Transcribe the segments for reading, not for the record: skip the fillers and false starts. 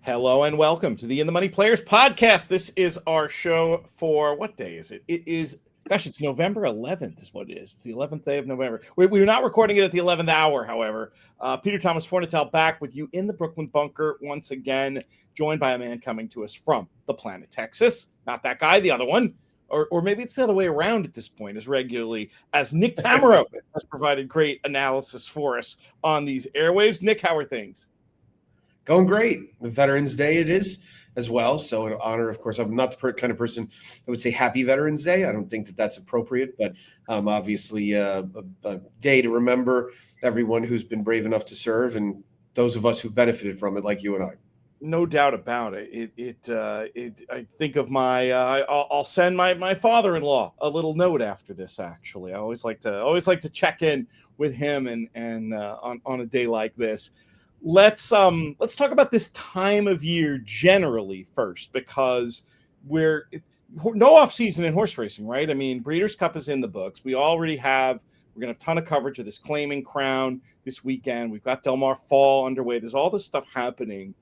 Hello and welcome to the In the Money Players podcast. This is our show for what day is it? It's November 11th is what it is. It's the 11th day of November. We're not recording it at the 11th hour, however. Peter Thomas Fornatel back with you in the Brooklyn bunker once again, joined by a man coming to us from the planet Texas. Not that guy, the other one. Or maybe it's the other way around at this point, as regularly as Nick Tammaro has provided great analysis for us on these airwaves. Nick, how are things? Going great. Veterans Day it is as well. So in honor, of course, I'm not the kind of person that would say Happy Veterans Day. I don't think that that's appropriate, but obviously a day to remember everyone who's been brave enough to serve and those of us who benefited from it, like you and I. No doubt about it. I think of I'll send my father-in-law a little note after this. Actually, I always like to check in with him and on a day like this. Let's talk about this time of year generally first, because no off season in horse racing, right? I mean, Breeders' Cup is in the books. We're gonna have a ton of coverage of this Claiming Crown this weekend. We've got Del Mar Fall underway. There's all this stuff happening.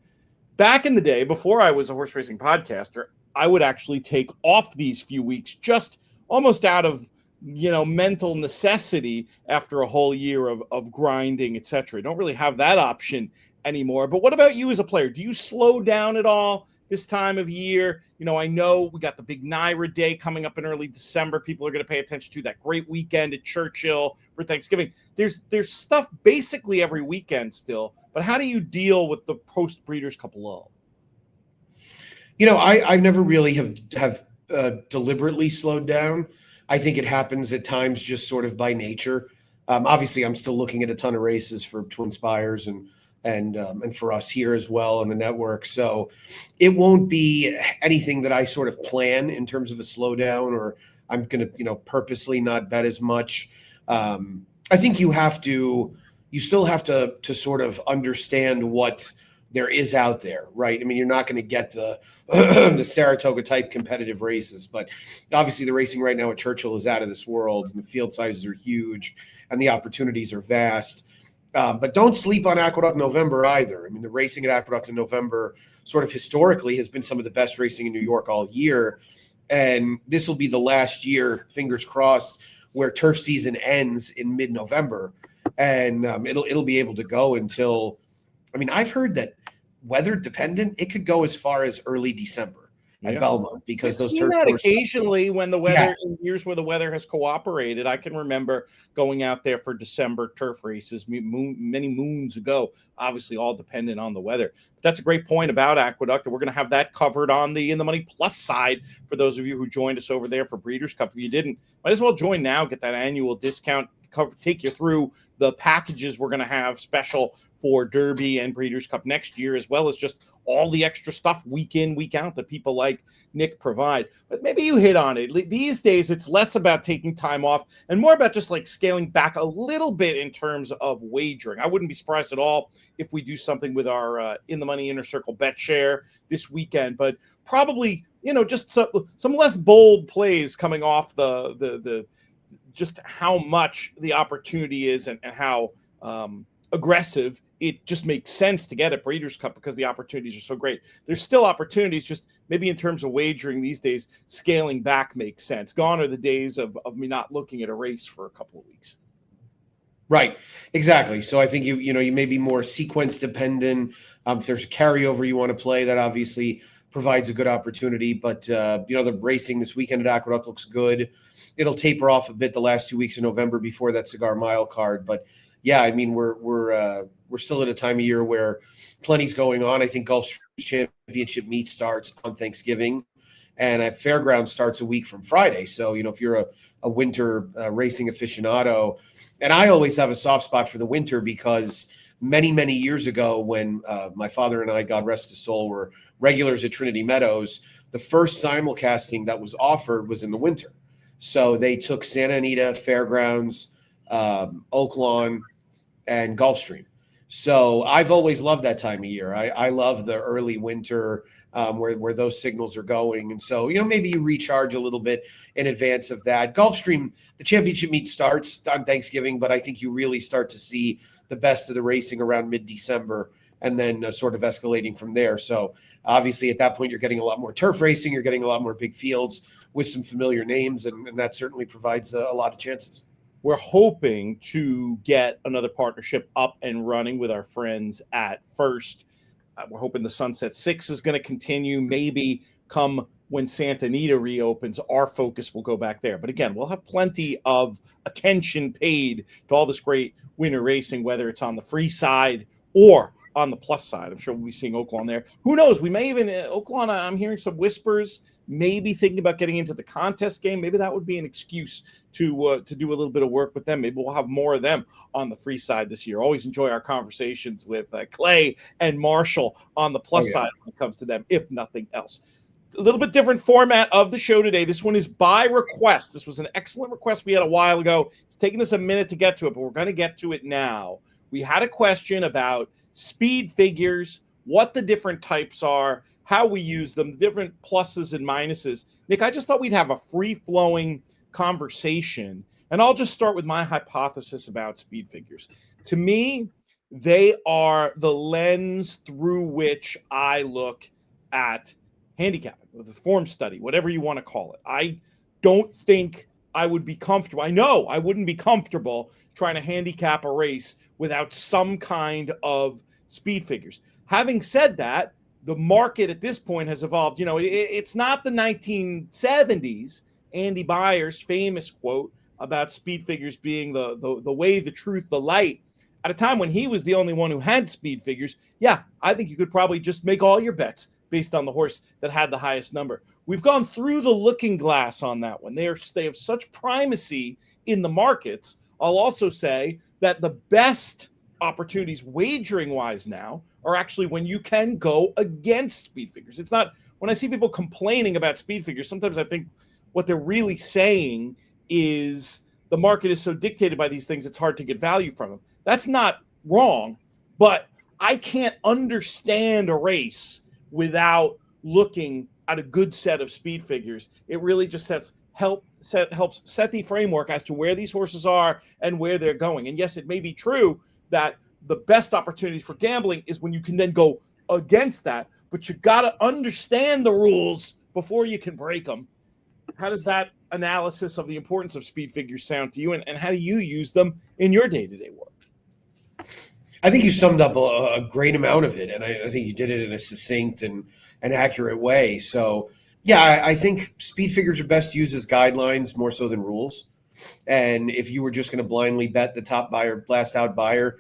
Back in the day, before I was a horse racing podcaster, I would actually take off these few weeks just almost out of mental necessity after a whole year of grinding, etc. I don't really have that option anymore. But what about you as a player? Do you slow down at all this time of year? I know we got the big Naira Day coming up in early December. People are going to pay attention to that great weekend at Churchill for Thanksgiving. There's stuff basically every weekend still. But how do you deal with the post Breeders' Cup lull? I never really have deliberately slowed down. I think it happens at times just sort of by nature. Obviously, I'm still looking at a ton of races for Twin Spires and for us here as well on the network. So it won't be anything that I sort of plan in terms of a slowdown, or I'm going to purposely not bet as much. I think you still have to sort of understand what there is out there, right? I mean, you're not going to get the the Saratoga type competitive races, but obviously the racing right now at Churchill is out of this world, and the field sizes are huge, and the opportunities are vast. But don't sleep on Aqueduct November either. I mean, the racing at Aqueduct in November sort of historically has been some of the best racing in New York all year, and this will be the last year, fingers crossed, where turf season ends in mid-November, and it'll be able to go until. I mean, I've heard that weather dependent, it could go as far as early December at Belmont because those turf courses. Occasionally when the weather in years where the weather has cooperated. I can remember going out there for December turf races many moons ago, obviously all dependent on the weather. But that's a great point about Aqueduct, and we're going to have that covered on the In the Money Plus side for those of you who joined us over there for Breeders' Cup. If you didn't, might as well join now, get that annual discount, take you through the packages we're going to have special for Derby and Breeders' Cup next year, as well as just all the extra stuff week in, week out that people like Nick provide. But maybe you hit on it. These days, it's less about taking time off and more about just like scaling back a little bit in terms of wagering. I wouldn't be surprised at all if we do something with our In the Money Inner Circle bet share this weekend, but probably, just some less bold plays coming off the just how much the opportunity is and how aggressive it just makes sense to get at Breeders' Cup because the opportunities are so great. There's still opportunities, just maybe in terms of wagering these days, scaling back makes sense. Gone are the days of me not looking at a race for a couple of weeks. Right, exactly. So I think you may be more sequence dependent. If there's a carryover you want to play, that obviously provides a good opportunity. But the racing this weekend at Aqueduct looks good. It'll taper off a bit the last 2 weeks of November before that Cigar Mile card, but. Yeah, I mean, we're still at a time of year where plenty's going on. I think Gulf Championship meet starts on Thanksgiving, and at Fairgrounds starts a week from Friday. So, if you're a winter racing aficionado, and I always have a soft spot for the winter because many, many years ago when my father and I, God rest his soul, were regulars at Trinity Meadows, the first simulcasting that was offered was in the winter. So they took Santa Anita, Fairgrounds, Oaklawn, and Gulfstream. So I've always loved that time of year. I love the early winter where those signals are going. And so, maybe you recharge a little bit in advance of that. Gulfstream, the championship meet starts on Thanksgiving, but I think you really start to see the best of the racing around mid-December and then sort of escalating from there. So obviously at that point, you're getting a lot more turf racing, you're getting a lot more big fields with some familiar names, and that certainly provides a lot of chances. We're hoping to get another partnership up and running with our friends at First. We're hoping the Sunset Six is going to continue. Maybe come when Santa Anita reopens, our focus will go back there. But again, we'll have plenty of attention paid to all this great winter racing, whether it's on the free side or on the plus side. I'm sure we'll be seeing Oaklawn there. Who knows? We may even, Oaklawn, I'm hearing some whispers, maybe thinking about getting into the contest game. Maybe that would be an excuse to do a little bit of work with them. Maybe we'll have more of them on the free side this year. Always enjoy our conversations with Clay and Marshall on the plus side when it comes to them, if nothing else. A little bit different format of the show today. This one is by request. This was an excellent request we had a while ago. It's taken us a minute to get to it, but we're going to get to it now. We had a question about speed figures, what the different types are, how we use them, different pluses and minuses. Nick, I just thought we'd have a free-flowing conversation, and I'll just start with my hypothesis about speed figures. To me, they are the lens through which I look at handicapping, with a form study, whatever you want to call it. I don't think I would be comfortable. I know I wouldn't be comfortable trying to handicap a race without some kind of speed figures. Having said that, the market at this point has evolved. You know, it's not the 1970s. Andy Beyer's famous quote about speed figures being the way, the truth, the light. At a time when he was the only one who had speed figures, yeah, I think you could probably just make all your bets based on the horse that had the highest number. We've gone through the looking glass on that one. They have such primacy in the markets. I'll also say that the best opportunities wagering-wise now are actually when you can go against speed figures. It's not, when I see people complaining about speed figures, sometimes I think what they're really saying is the market is so dictated by these things, it's hard to get value from them. That's not wrong, but I can't understand a race without looking at a good set of speed figures. It really just helps set the framework as to where these horses are and where they're going. And yes, it may be true that the best opportunity for gambling is when you can then go against that, but you got to understand the rules before you can break them. How does that analysis of the importance of speed figures sound to you, and how do you use them in your day-to-day work? I think you summed up a great amount of it, and I think you did it in a succinct and accurate way. So, yeah, I think speed figures are best used as guidelines more so than rules. And if you were just going to blindly bet the top buyer, blast out buyer,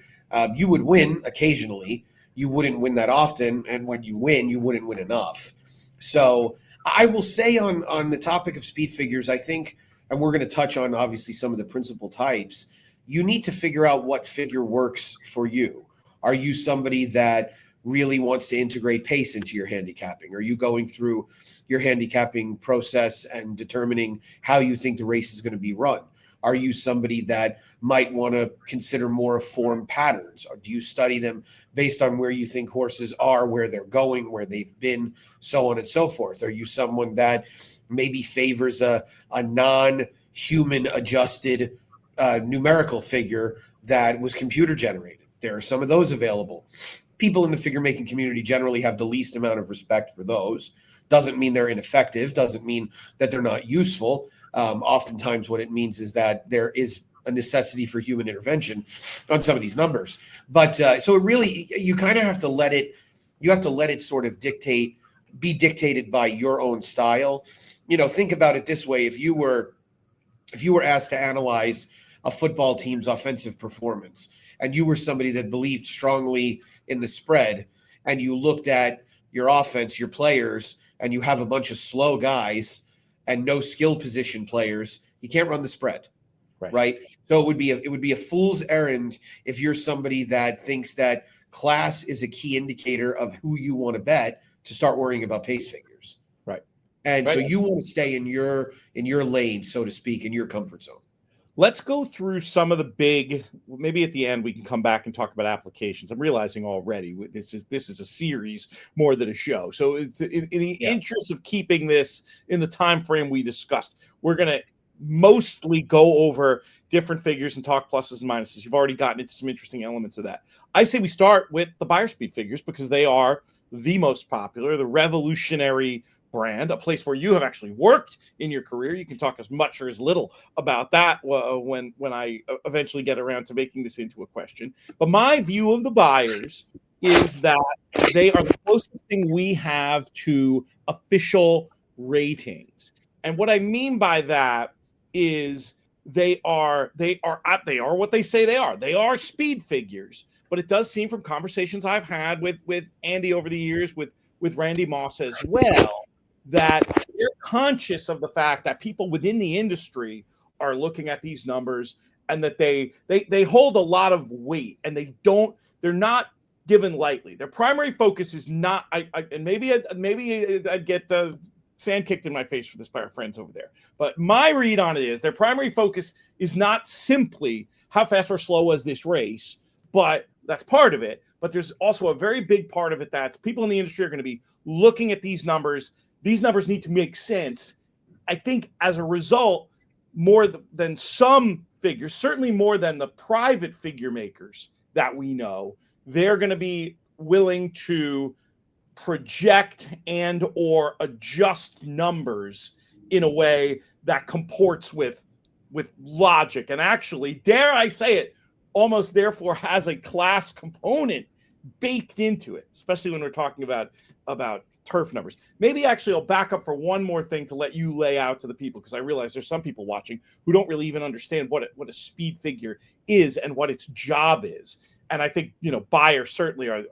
you would win occasionally. You wouldn't win that often, and when you win, you wouldn't win enough. So I will say on the topic of speed figures, I think, and we're going to touch on obviously some of the principal types, you need to figure out what figure works for you. Are you somebody that really wants to integrate pace into your handicapping? Are you going through your handicapping process and determining how you think the race is going to be run? Are you somebody that might want to consider more of form patterns? Or do you study them based on where you think horses are, where they're going, where they've been, so on and so forth? Are you someone that maybe favors a non-human adjusted numerical figure that was computer generated? There are some of those available. People in the figure making community generally have the least amount of respect for those. Doesn't mean they're ineffective, doesn't mean that they're not useful. Oftentimes what it means is that there is a necessity for human intervention on some of these numbers. But so it really, you kind of have to let it sort of be dictated by your own style. You know, think about it this way. If you were asked to analyze a football team's offensive performance, and you were somebody that believed strongly in the spread, and you looked at your offense, your players, and you have a bunch of slow guys and no skill position players, you can't run the spread, right? So it would be a fool's errand if you're somebody that thinks that class is a key indicator of who you want to bet to start worrying about pace figures, right? And so you want to stay in your lane, so to speak, in your comfort zone. Let's go through some of the big, maybe at the end we can come back and talk about applications. I'm realizing already this is a series more than a show. So it's in the interest of keeping this in the time frame we discussed, we're going to mostly go over different figures and talk pluses and minuses. You've already gotten into some interesting elements of that. I say we start with the buyer speed figures because they are the most popular, the revolutionary brand, a place where you have actually worked in your career. You can talk as much or as little about that when I eventually get around to making this into a question. But my view of the buyers is that they are the closest thing we have to official ratings. And what I mean by that is they are what they say they are. They are speed figures. But it does seem from conversations I've had with Andy over the years, with Randy Moss as well, that they're conscious of the fact that people within the industry are looking at these numbers and that they hold a lot of weight, and they're not given lightly. Their primary focus is not, and maybe I'd get sand kicked in my face for this by our friends over there. But my read on it is their primary focus is not simply how fast or slow was this race, but that's part of it. But there's also a very big part of it that's people in the industry are going to be looking at these numbers. These numbers need to make sense. I think as a result, more than some figures, certainly more than the private figure makers that we know, they're going to be willing to project and or adjust numbers in a way that comports with logic, and actually, dare I say it, almost therefore has a class component baked into it, especially when we're talking about turf numbers. Maybe actually I'll back up for one more thing to let you lay out to the people, because I realize there's some people watching who don't really even understand what a speed figure is and what its job is. And I think, buyers certainly are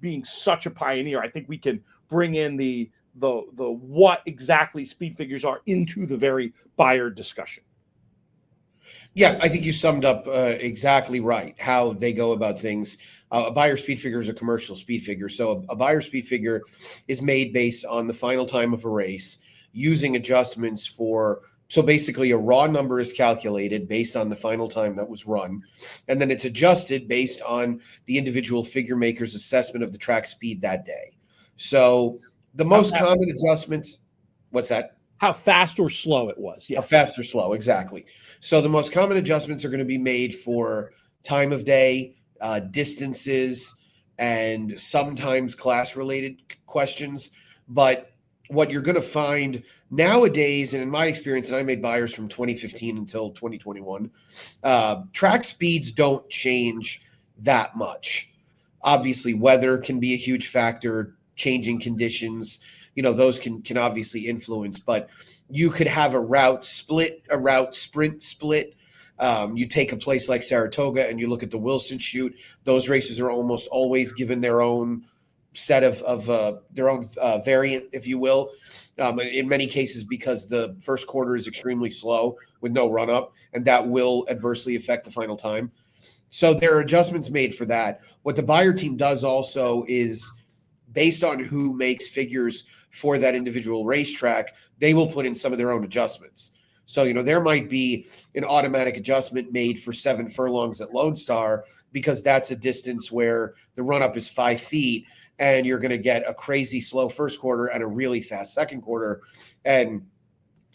being such a pioneer. I think we can bring in the what exactly speed figures are into the very buyer discussion. Yeah, I think you summed up exactly right how they go about things. A buyer speed figure is a commercial speed figure. So a buyer speed figure is made based on the final time of a race using adjustments so basically a raw number is calculated based on the final time that was run. And then it's adjusted based on the individual figure maker's assessment of the track speed that day. So the most common adjustments, what's that? How fast or slow it was. Yes. How fast or slow, exactly. So the most common adjustments are going to be made for time of day, distances, and sometimes class-related questions. But what you're going to find nowadays, and in my experience, and I made buyers from 2015 until 2021, track speeds don't change that much. Obviously, weather can be a huge factor, changing conditions, those can obviously influence, but you could have a route sprint split. You take a place like Saratoga and you look at the Wilson Chute. Those races are almost always given their own set of their own variant, if you will. In many cases, because the first quarter is extremely slow with no run up, and that will adversely affect the final time. So there are adjustments made for that. What the buyer team does also is, based on who makes figures for that individual racetrack, they will put in some of their own adjustments. So, there might be an automatic adjustment made for 7 furlongs at Lone Star, because that's a distance where the run-up is 5 feet, and you're going to get a crazy slow first quarter and a really fast second quarter, and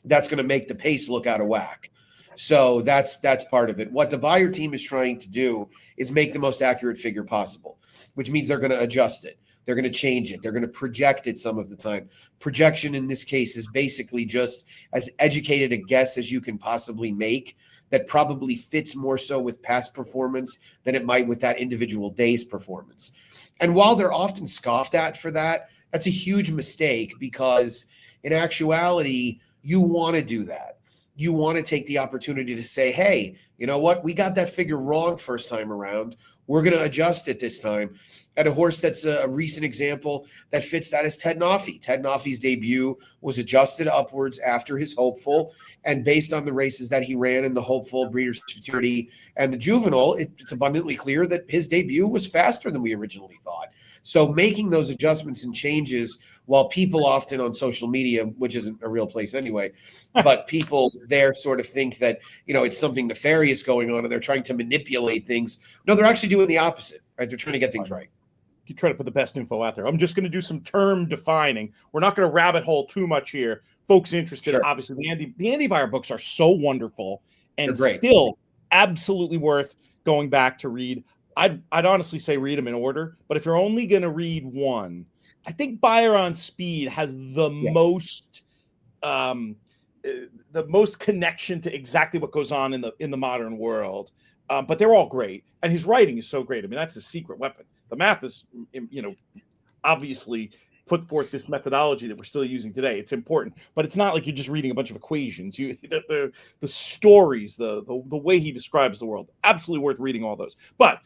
that's going to make the pace look out of whack. So that's part of it. What the buyer team is trying to do is make the most accurate figure possible, which means they're going to adjust it. They're going to change it. They're going to project it some of the time. Projection in this case is basically just as educated a guess as you can possibly make that probably fits more so with past performance than it might with that individual day's performance. And while they're often scoffed at for that, that's a huge mistake, because in actuality, you want to do that. You want to take the opportunity to say, hey, you know what? We got that figure wrong first time around. We're going to adjust it this time. And a horse that's a recent example that fits that is Ted Noffey. Ted Noffey's debut was adjusted upwards after his Hopeful. And based on the races that he ran in the Hopeful, Breeders' Futurity, and the Juvenile, it's abundantly clear that his debut was faster than we originally thought. So making those adjustments and changes, while people often on social media, which isn't a real place anyway, but people there sort of think that, it's something nefarious going on and they're trying to manipulate things. No, they're actually doing the opposite, right? They're trying to get things right. You try to put the best info out there. I'm just going to do some term defining. We're not going to rabbit hole too much here folks interested, Sure. obviously the Andy Beyer books are so wonderful and They're great. still absolutely worth going back to read. I'd honestly say read them in order, but if you're only going to read one, I think Beyer on Speed has the most connection to exactly what goes on in the modern world. But they're all great, and his writing is so great. I mean, that's his secret weapon. The math is, obviously put forth this methodology that we're still using today. It's important, but it's not like you're just reading a bunch of equations. The stories, the way he describes the world, absolutely worth reading all those. But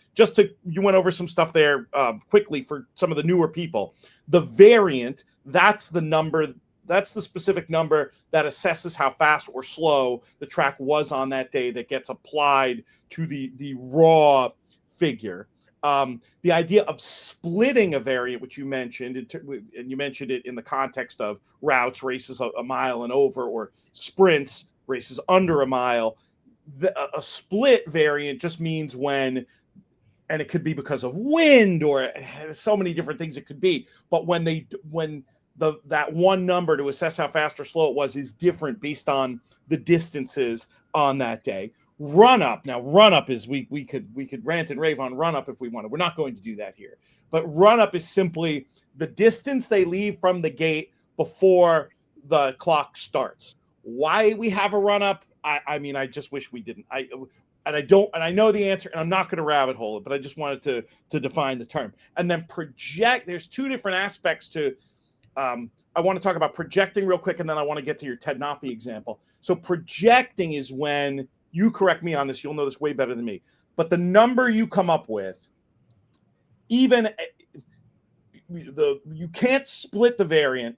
you went over some stuff there quickly for some of the newer people. The variant, that's the number. That's the specific number that assesses how fast or slow the track was on that day that gets applied to the raw figure. The idea of splitting a variant, which you mentioned, and you mentioned it in the context of routes, races a mile and over, or sprints, races under a mile. A split variant just means when, and it could be because of wind or so many different things it could be, but when that one number to assess how fast or slow it was is different based on the distances on that day. Run up. Now, run up is we could rant and rave on run up if we wanted. We're not going to do that here. But run up is simply the distance they leave from the gate before the clock starts. Why we have a run up? I mean, I just wish we didn't. I know the answer, and I'm not going to rabbit hole it, but I just wanted to define the term. And then project. There's two different aspects to. I want to talk about projecting real quick, and then I want to get to your Ted Noffe example. So projecting is when, you correct me on this, you'll know this way better than me, but the number you come up with, even you can't split the variant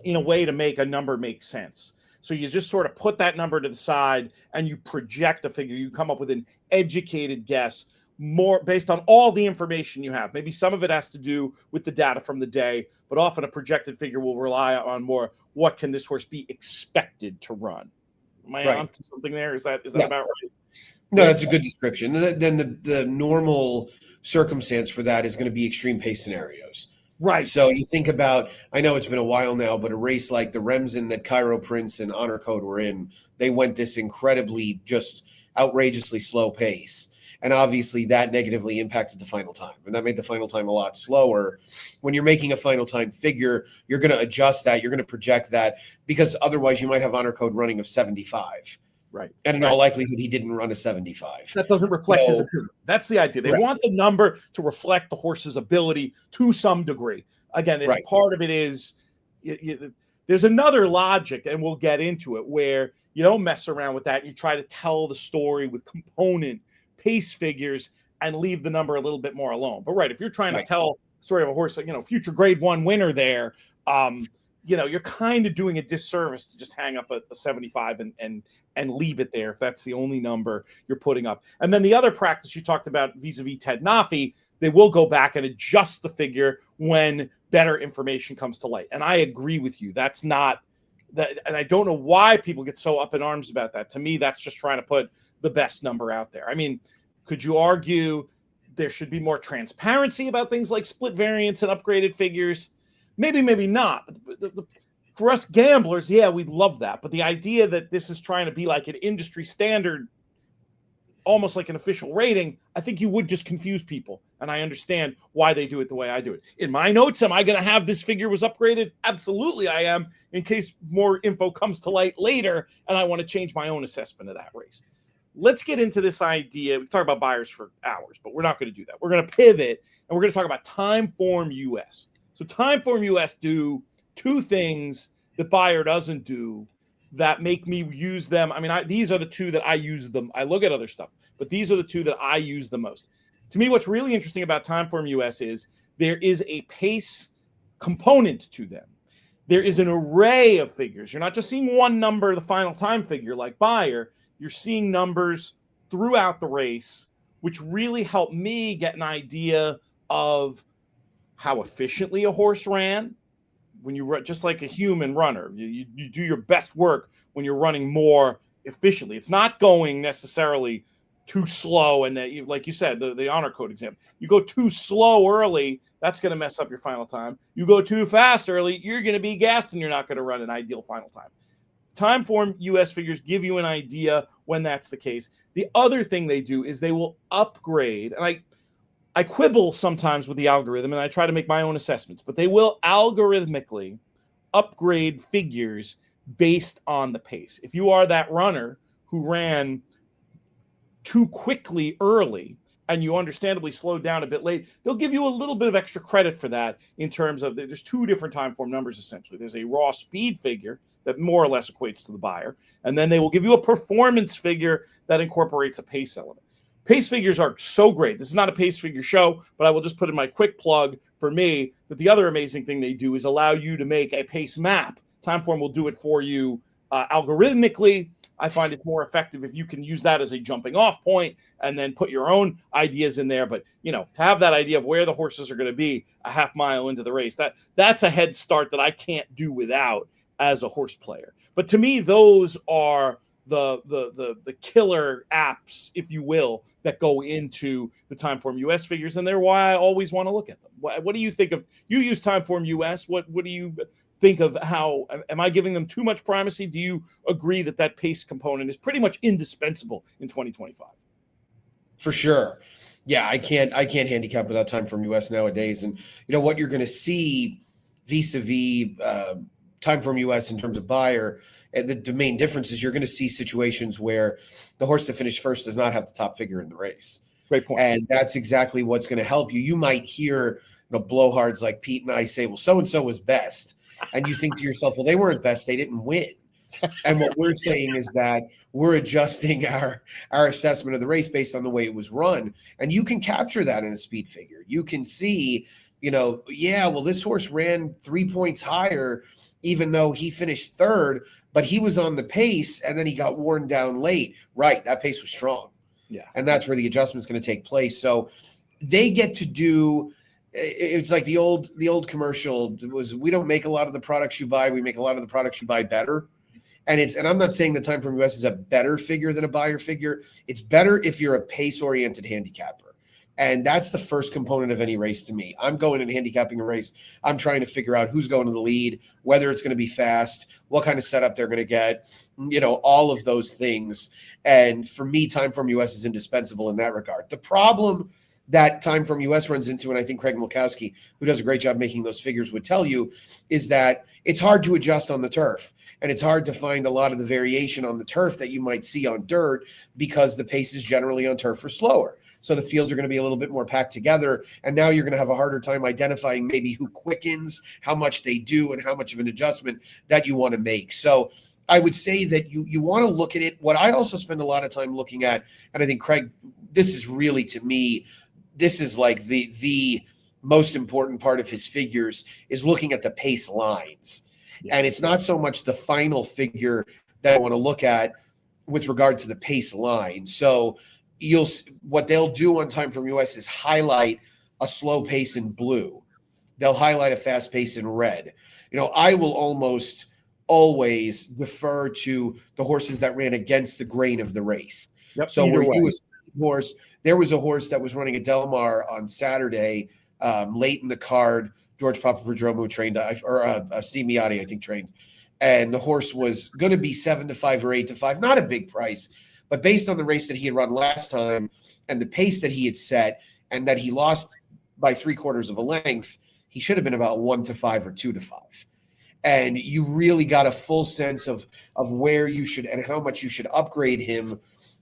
in a way to make a number make sense. So you just sort of put that number to the side and you project a figure. You come up with an educated guess, more based on all the information you have. Maybe some of it has to do with the data from the day, but often a projected figure will rely on more, what can this horse be expected to run? Am I onto something there? Is that about right? No, that's a good description. And then the normal circumstance for that is going to be extreme pace scenarios. Right. So you think about, I know it's been a while now, but a race like the Remsen that Cairo Prince and Honor Code were in, they went this incredibly, just outrageously slow pace. And obviously that negatively impacted the final time. And that made the final time a lot slower. When you're making a final time figure, you're going to adjust that. You're going to project that, because otherwise you might have Honor Code running of 75. Right. And in all likelihood, he didn't run a 75. That doesn't reflect his ability. That's the idea. They want the number to reflect the horse's ability to some degree. Again, part of it is, there's another logic, and we'll get into it, where you don't mess around with that. You try to tell the story with component pace figures and leave the number a little bit more alone. But if you're trying to tell the story of a horse, future grade 1 winner there, you're kind of doing a disservice to just hang up a 75 and leave it there if that's the only number you're putting up. And then the other practice you talked about vis-a-vis Ted Noffe, they will go back and adjust the figure when better information comes to light. And I agree with you. That's not that, and I don't know why people get so up in arms about that. To me, that's just trying to put the best number out there. I mean, could you argue there should be more transparency about things like split variants and upgraded figures? Maybe not. But for us gamblers, we'd love that. But the idea that this is trying to be like an industry standard, almost like an official rating, I think you would just confuse people. And I understand why they do it the way I do it. In my notes, am I going to have this figure was upgraded? Absolutely I am, in case more info comes to light later and I want to change my own assessment of that race. Let's get into this idea. We can talk about Beyers for hours, but we're not going to do that. We're going to pivot, and we're going to talk about TimeformUS. So TimeformUS do two things that Beyer doesn't do that make me use them. I mean, these are the two that I use them. I look at other stuff, but these are the two that I use the most. To me, what's really interesting about TimeformUS is there is a pace component to them. There is an array of figures. You're not just seeing one number, the final time figure like Beyer. You're seeing numbers throughout the race, which really help me get an idea of how efficiently a horse ran. When you run, just like a human runner, you do your best work when you're running more efficiently. It's not going necessarily too slow, and that, like you said, the honor code example, you go too slow early, That's going to mess up your final time. You go too fast early, you're going to be gassed and you're not going to run an ideal final time. TimeformUS figures give you an idea when that's the case. The other thing they do is they will upgrade, and I quibble sometimes with the algorithm and I try to make my own assessments, but they will algorithmically upgrade figures based on the pace. If you are that runner who ran too quickly early and you understandably slowed down a bit late, they'll give you a little bit of extra credit for that in terms of there's two different Timeform numbers essentially. There's a raw speed figure that more or less equates to the Beyer, and then they will give you a performance figure that incorporates a pace element. Pace figures are so great. This is not a pace figure show, but I will just put in my quick plug for me that the other amazing thing they do is allow you to make a pace map. Timeform will do it for you algorithmically. I find it's more effective if you can use that as a jumping off point and then put your own ideas in there. But, to have that idea of where the horses are going to be a half mile into the race, that's a head start that I can't do without as a horse player. But to me, those are the killer apps, if you will, that go into the TimeformUS figures, and they're why I always want to look at them. What do you think of? You use TimeformUS. What do you think of? How am I giving them too much primacy? Do you agree that pace component is pretty much indispensable in 2025? For sure. Yeah, I can't handicap without TimeformUS nowadays. And what you're going to see vis-a-vis TimeformUS in terms of Beyer, the main difference is you're going to see situations where the horse that finished first does not have the top figure in the race. Great point. And that's exactly what's going to help you. You might hear blowhards like Pete and I say, well, so-and-so was best. And you think to yourself, well, they weren't best. They didn't win. And what we're saying is that we're adjusting our assessment of the race based on the way it was run. And you can capture that in a speed figure. You can see, this horse ran 3 points higher, even though he finished third, but he was on the pace and then he got worn down late. Right. That pace was strong. Yeah. And that's where the adjustment's going to take place. So they get to do, it's like the old commercial was, we don't make a lot of the products you buy. We make a lot of the products you buy better. And I'm not saying the TimeformUS is a better figure than a Beyer figure. It's better if you're a pace-oriented handicapper. And that's the first component of any race to me. I'm going and handicapping a race. I'm trying to figure out who's going to the lead, whether it's going to be fast, what kind of setup they're going to get, all of those things. And for me, TimeformUS is indispensable in that regard. The problem that TimeformUS runs into, and I think Craig Milkowski, who does a great job making those figures, would tell you, is that it's hard to adjust on the turf. And it's hard to find a lot of the variation on the turf that you might see on dirt because the paces generally on turf are slower. So the fields are going to be a little bit more packed together. And now you're going to have a harder time identifying maybe who quickens, how much they do, and how much of an adjustment that you want to make. So I would say that you want to look at it. What I also spend a lot of time looking at, and I think Craig, this is really, to me, this is like the most important part of his figures, is looking at the pace lines. Yeah. And it's not so much the final figure that I want to look at with regard to the pace line. So what they'll do on TimeformUS is highlight a slow pace in blue. They'll highlight a fast pace in red. I will almost always defer to the horses that ran against the grain of the race. Yep, so there was a horse that was running at Del Mar on Saturday, late in the card. George Papapadromu trained, or Steve Miotti, I think, trained. And the horse was going to be 7-5 or 8-5, not a big price. But based on the race that he had run last time and the pace that he had set and that he lost by 3/4 of a length, he should have been about 1-5 or 2-5. And you really got a full sense of where you should and how much you should upgrade him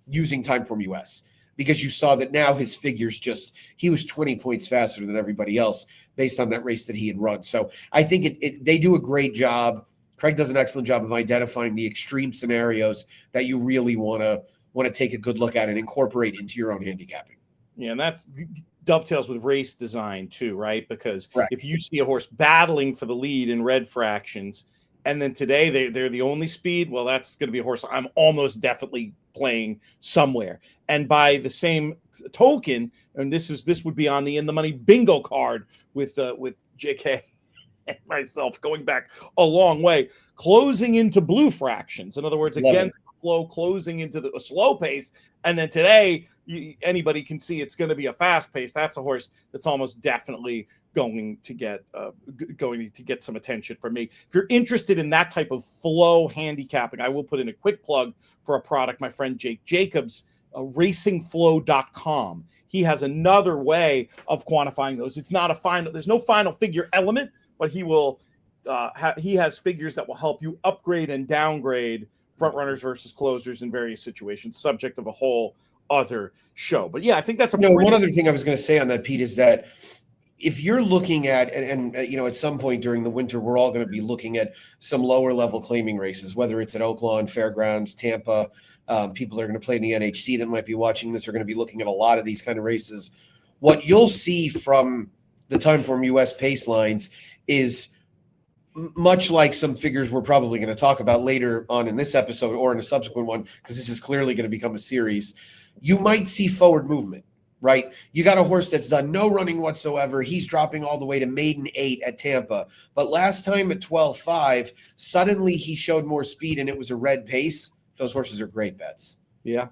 using TimeformUS, because you saw that now his figures he was 20 points faster than everybody else based on that race that he had run. So I think they do a great job. Craig does an excellent job of identifying the extreme scenarios that you really want to take a good look at and incorporate into your own handicapping. Yeah, and that dovetails with race design too, right? Because if you see a horse battling for the lead in red fractions, and then today they're the only speed, well, that's going to be a horse I'm almost definitely playing somewhere. And by the same token, and this would be on the In the Money bingo card with JK and myself going back a long way, closing into blue fractions. In other words, against the flow, closing into a slow pace. And then today, anybody can see it's going to be a fast pace. That's a horse that's almost definitely going to get some attention from me. If you're interested in that type of flow handicapping, I will put in a quick plug for a product my friend Jake Jacobs, racingflow.com. He has another way of quantifying those. It's not a final, there's no final figure element, but he will he has figures that will help you upgrade and downgrade front runners versus closers in various situations, subject of a whole other show. But yeah, I think that's one other thing I was going to say on that, Pete, is that if you're looking at, and at some point during the winter, we're all going to be looking at some lower level claiming races, whether it's at Oaklawn, Fairgrounds, Tampa. People that are going to play in the NHC that might be watching this are going to be looking at a lot of these kind of races. What you'll see from the TimeformUS pace lines is much like some figures we're probably going to talk about later on in this episode or in a subsequent one, because this is clearly going to become a series. You might see forward movement. Right? You got a horse that's done no running whatsoever. He's dropping all the way to maiden 8 at Tampa. But last time at 12.5, suddenly he showed more speed and it was a red pace. Those horses are great bets. Yeah.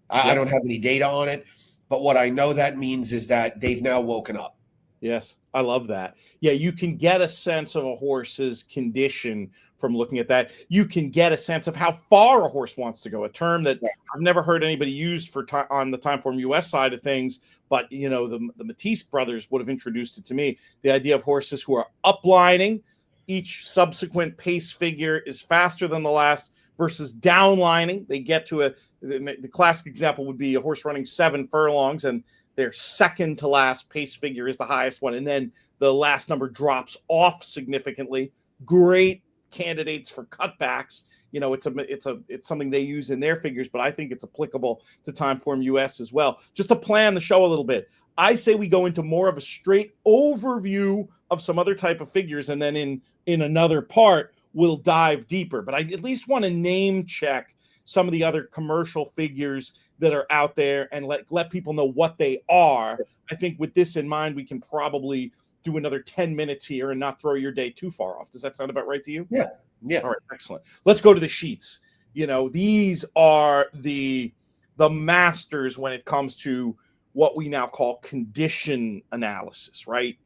I don't have any data on it, but what I know that means is that they've now woken up. Yes, I love that. Yeah, you can get a sense of a horse's condition from looking at that. You can get a sense of how far a horse wants to go, a term that I've never heard anybody use on the TimeformUS side of things, but the Matisse brothers would have introduced it to me. The idea of horses who are uplining, each subsequent pace figure is faster than the last, versus downlining. They get to the classic example would be a horse running 7 furlongs and their second to last pace figure is the highest one, and then the last number drops off significantly. Great candidates for cutbacks. It's something they use in their figures, but I think it's applicable to TimeformUS as well. Just to plan the show a little bit, I say we go into more of a straight overview of some other type of figures, and then in another part we'll dive deeper. But I at least want to name check some of the other commercial figures that are out there and let people know what they are. I think with this in mind, we can probably do another 10 minutes here and not throw your day too far off. Does that sound about right to you? Yeah. Yeah. All right. Excellent. Let's go to the sheets. These are the masters when it comes to what we now call condition analysis, right?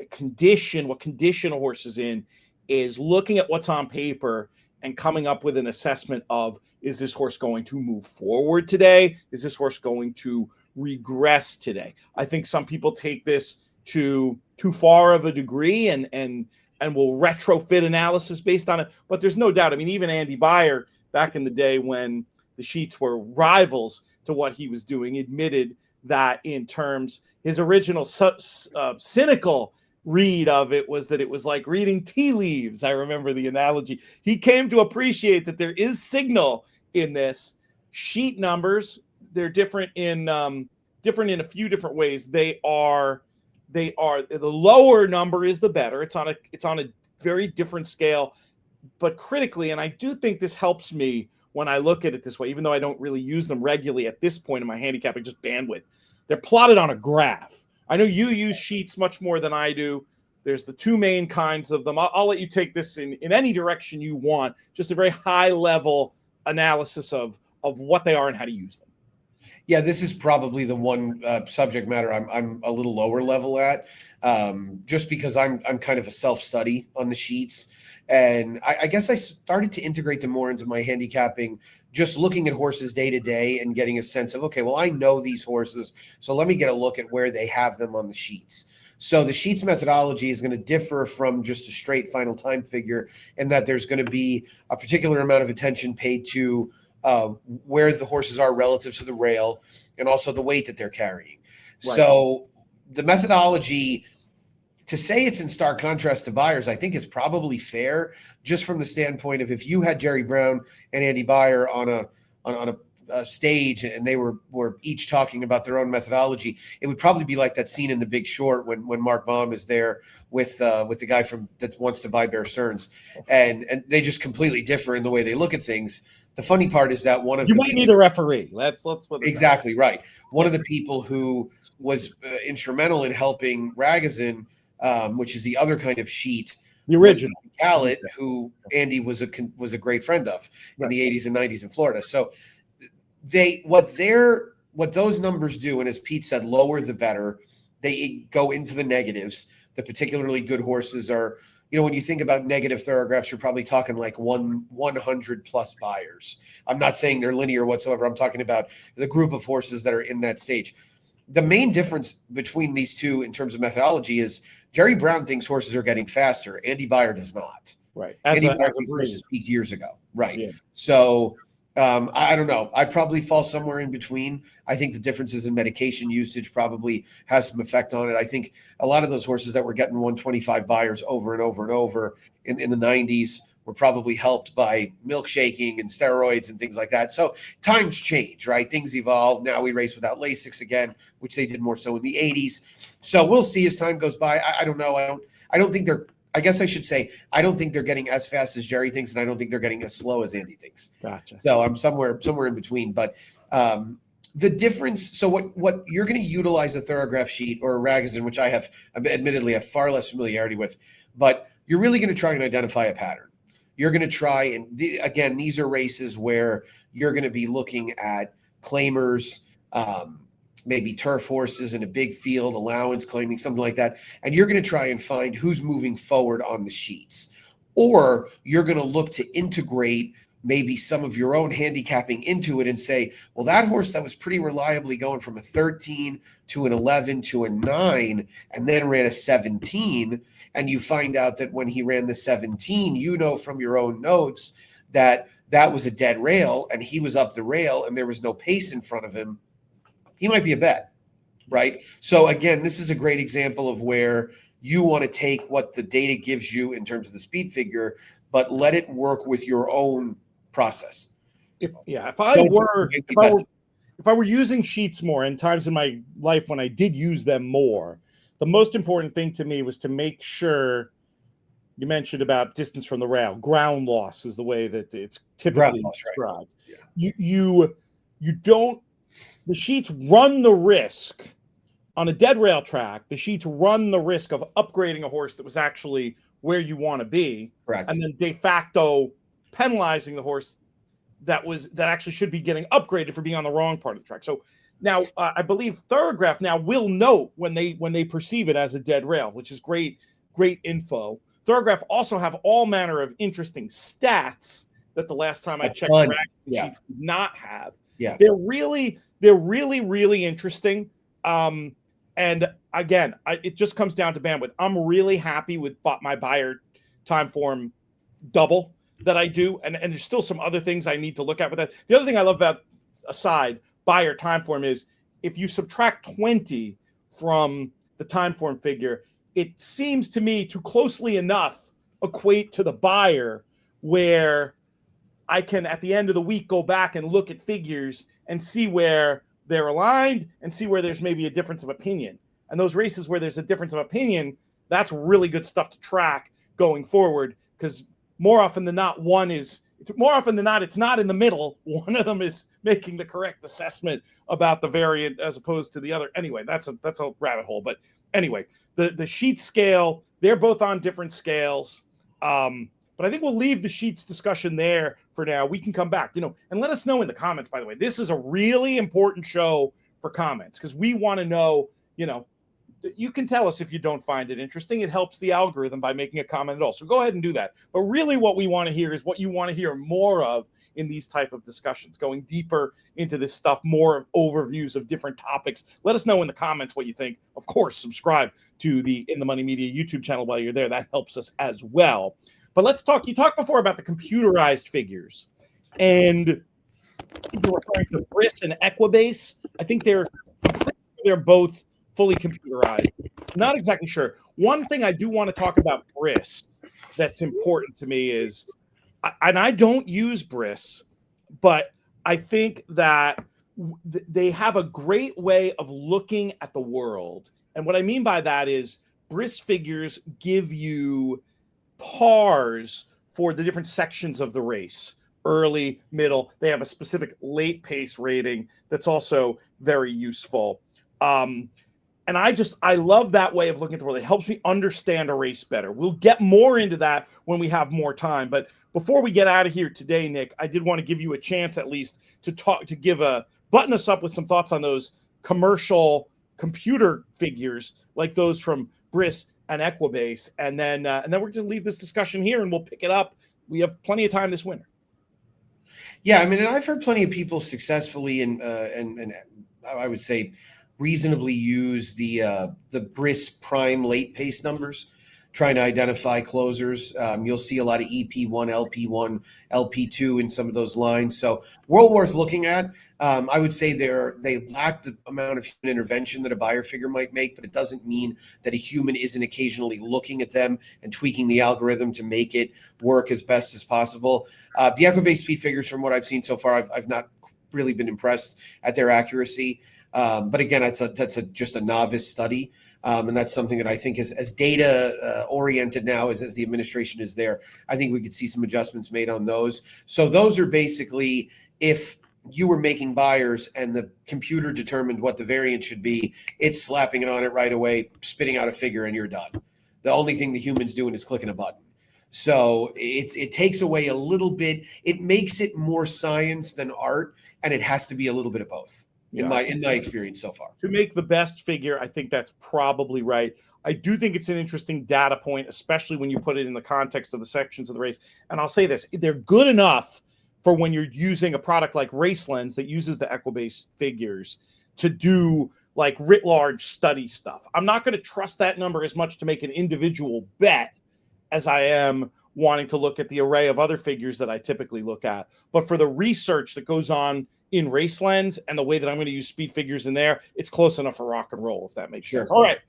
What condition a horse is in is looking at what's on paper and coming up with an assessment of, is this horse going to move forward today? Is this horse going to regress today? I think some people take this to too far of a degree and will retrofit analysis based on it. But there's no doubt. I mean, even Andy Beyer, back in the day when the sheets were rivals to what he was doing, admitted that in terms, his original cynical read of it was that it was like reading tea leaves. I remember the analogy. He came to appreciate that there is signal in this. Sheet numbers, they're different in a few different ways. They are the lower number is the better. It's on a very different scale, but critically, and I do think this helps me when I look at it this way, even though I don't really use them regularly at this point in my handicapping, just bandwidth. They're plotted on a graph. I know you use sheets much more than I do. There's the two main kinds of them. I'll let you take this in any direction you want, just a very high level analysis of what they are and how to use them. Yeah, this is probably the one subject matter I'm a little lower level at, just because I'm kind of a self-study on the sheets. And I guess I started to integrate them more into my handicapping, just looking at horses day to day and getting a sense of, okay, well, I know these horses, so let me get a look at where they have them on the sheets. So the sheets methodology is going to differ from just a straight final time figure in that there's going to be a particular amount of attention paid to where the horses are relative to the rail and also the weight that they're carrying. Right. So the methodology, to say it's in stark contrast to Beyer's, I think is probably fair, just from the standpoint of if you had Jerry Brown and Andy Beyer on a stage and they were each talking about their own methodology, it would probably be like that scene in The Big Short when Mark Baum is there with the guy that wants to buy Bear Stearns, and they just completely differ in the way they look at things. The funny part is that one of you might need a referee. Let's put it exactly right. One of the people who was instrumental in helping Ragozin, which is the other kind of sheet, the original Khaled, who Andy was a great friend of in the 80s and 90s in Florida. So what their what those numbers do, and as Pete said, lower the better, they go into the negatives. The particularly good horses are, when you think about negative thoroughgraphs, you're probably talking like 100 plus buyers. I'm not saying they're linear whatsoever. I'm talking about the group of horses that are in that stage. The main difference between these two in terms of methodology is Jerry Brown thinks horses are getting faster. Andy Beyer does not. Right. Andy Beyer horses peaked years ago. Right. Yeah. So I don't know. I probably fall somewhere in between. I think the differences in medication usage probably has some effect on it. I think a lot of those horses that were getting 125 buyers over and over and over in the 90s were probably helped by milkshaking and steroids and things like that. So times change, right? Things evolve. Now we race without Lasix again, which they did more so in the 80s. So we'll see as time goes by. I don't know. I don't think they're, I guess I should say, I don't think they're getting as fast as Jerry thinks, and I don't think they're getting as slow as Andy thinks. Gotcha. So I'm somewhere in between. But the difference, so what you're going to utilize a Thorograph sheet or a Ragozin, which I have admittedly have far less familiarity with, but you're really going to try and identify a pattern. You're going to try, and again, these are races where you're going to be looking at claimers, maybe turf horses in a big field, allowance claiming, something like that. And you're going to try and find who's moving forward on the sheets. Or you're going to look to integrate maybe some of your own handicapping into it and say, well, that horse that was pretty reliably going from a 13 to an 11 to a 9 and then ran a 17. And you find out that when he ran the 17, from your own notes that was a dead rail and he was up the rail and there was no pace in front of him. He might be a bet, right? So again, this is a great example of where you want to take what the data gives you in terms of the speed figure, but let it work with your own process. If I were using sheets more, and times in my life when I did use them more, the most important thing to me was to make sure, you mentioned about distance from the rail. Ground loss is the way that it's typically described. Right. Yeah. You don't. The sheets run the risk on a dead rail track. The sheets run the risk of upgrading a horse that was actually where you want to be, correct, and then de facto penalizing the horse that actually should be getting upgraded for being on the wrong part of the track. So now I believe Thorograph now will note when they perceive it as a dead rail, which is great info. Thorograph also have all manner of interesting stats that the last time I checked, sheets did not have. Yeah, they're really interesting. And again, it just comes down to bandwidth. I'm really happy with my Beyer Timeform double that I do, and there's still some other things I need to look at with that. The other thing I love about Beyer Timeform is if you subtract 20 from the Timeform figure, it seems to me to closely enough equate to the Beyer where I can, at the end of the week, go back and look at figures and see where they're aligned and see where there's maybe a difference of opinion. And those races where there's a difference of opinion, that's really good stuff to track going forward, because more often than not, it's not in the middle. One of them is making the correct assessment about the variant as opposed to the other. Anyway, that's a rabbit hole. But anyway, the sheet scale, they're both on different scales. But I think we'll leave the sheets discussion there for now. We can come back, and let us know in the comments, by the way. This is a really important show for comments because we want to know, you can tell us if you don't find it interesting. It helps the algorithm by making a comment at all. So go ahead and do that. But really what we want to hear is what you want to hear more of in these type of discussions, going deeper into this stuff, more overviews of different topics. Let us know in the comments what you think. Of course, subscribe to the In the Money Media YouTube channel while you're there. That helps us as well. But let's talk. You talked before about the computerized figures, and you're referring to BRIS and Equibase. I think they're both fully computerized. Not exactly sure. One thing I do want to talk about BRIS that's important to me is, and I don't use BRIS, but I think that they have a great way of looking at the world. And what I mean by that is BRIS figures give you pars for the different sections of the race, early, middle. They have a specific late pace rating that's also very useful. And I love that way of looking at the world. It helps me understand a race better. We'll get more into that when we have more time. But before we get out of here today, Nick, I did want to give you a chance at least to give a button us up with some thoughts on those commercial computer figures like those from BRIS and Equibase, and then we're going to leave this discussion here, and we'll pick it up. We have plenty of time this winter. Yeah, I mean, and I've heard plenty of people successfully and I would say reasonably use the BRIS prime late pace numbers, trying to identify closers. You'll see a lot of EP1, LP1, LP2 in some of those lines. So well worth looking at. I would say they lack the amount of human intervention that a buyer figure might make, but it doesn't mean that a human isn't occasionally looking at them and tweaking the algorithm to make it work as best as possible. The Equibase speed figures, from what I've seen so far, I've not really been impressed at their accuracy. But again, that's just a novice study. And that's something that I think is as data oriented now as the administration is there. I think we could see some adjustments made on those. So those are basically, if you were making buyers and the computer determined what the variance should be, it's slapping it on it right away, spitting out a figure, and you're done. The only thing the human's doing is clicking a button. So it takes away a little bit. It makes it more science than art, and it has to be a little bit of both. In my experience so far. To make the best figure, I think that's probably right. I do think it's an interesting data point, especially when you put it in the context of the sections of the race. And I'll say this, they're good enough for when you're using a product like RaceLens that uses the Equibase figures to do like writ large study stuff. I'm not going to trust that number as much to make an individual bet as I am wanting to look at the array of other figures that I typically look at. But for the research that goes on in RaceLens and the way that I'm going to use speed figures in there, it's close enough for rock and roll, if that makes sense. All right.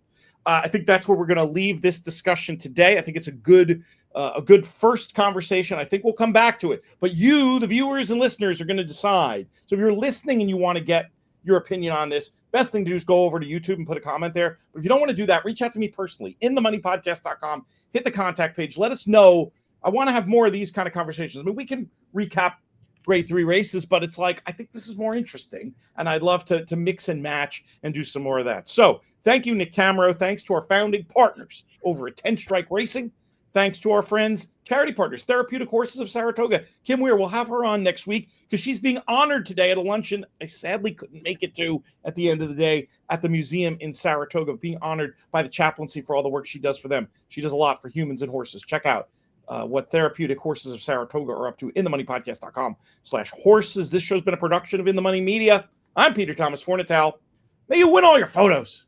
I think that's where we're going to leave this discussion today. I think it's a good first conversation. I think we'll come back to it. But you, the viewers and listeners, are going to decide. So if you're listening and you want to get your opinion on this, best thing to do is go over to YouTube and put a comment there. But if you don't want to do that, reach out to me personally, inthemoneypodcast.com. Hit the contact page. Let us know. I want to have more of these kind of conversations. I mean, we can recap grade 3 races, but it's like, I think this is more interesting, and I'd love to mix and match and do some more of that. So thank you, Nick Tammaro. Thanks to our founding partners over at 10 Strike Racing. Thanks to our friends, charity partners, Therapeutic Horses of Saratoga. Kim Weir, we'll have her on next week because she's being honored today at a luncheon I sadly couldn't make it to at the end of the day at the museum in Saratoga, being honored by the chaplaincy for all the work she does for them. She does a lot for humans and horses. Check out what Therapeutic Horses of Saratoga are up to in themoneypodcast.com/horses. This show's been a production of In the Money Media. I'm Peter Thomas Fornatal. May you win all your photos.